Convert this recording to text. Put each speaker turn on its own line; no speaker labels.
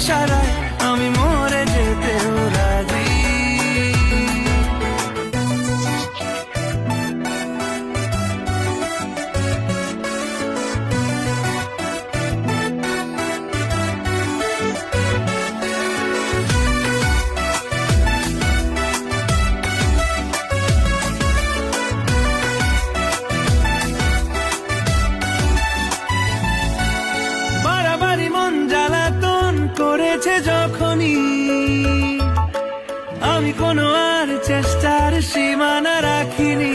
ইশারায় আমি মরে যেতেও রাজি। বাড়াবাড়ি মন জ্বালাতন করেছে যখনই, আমি কোনো আর চেষ্টার সীমানা রাখিনি।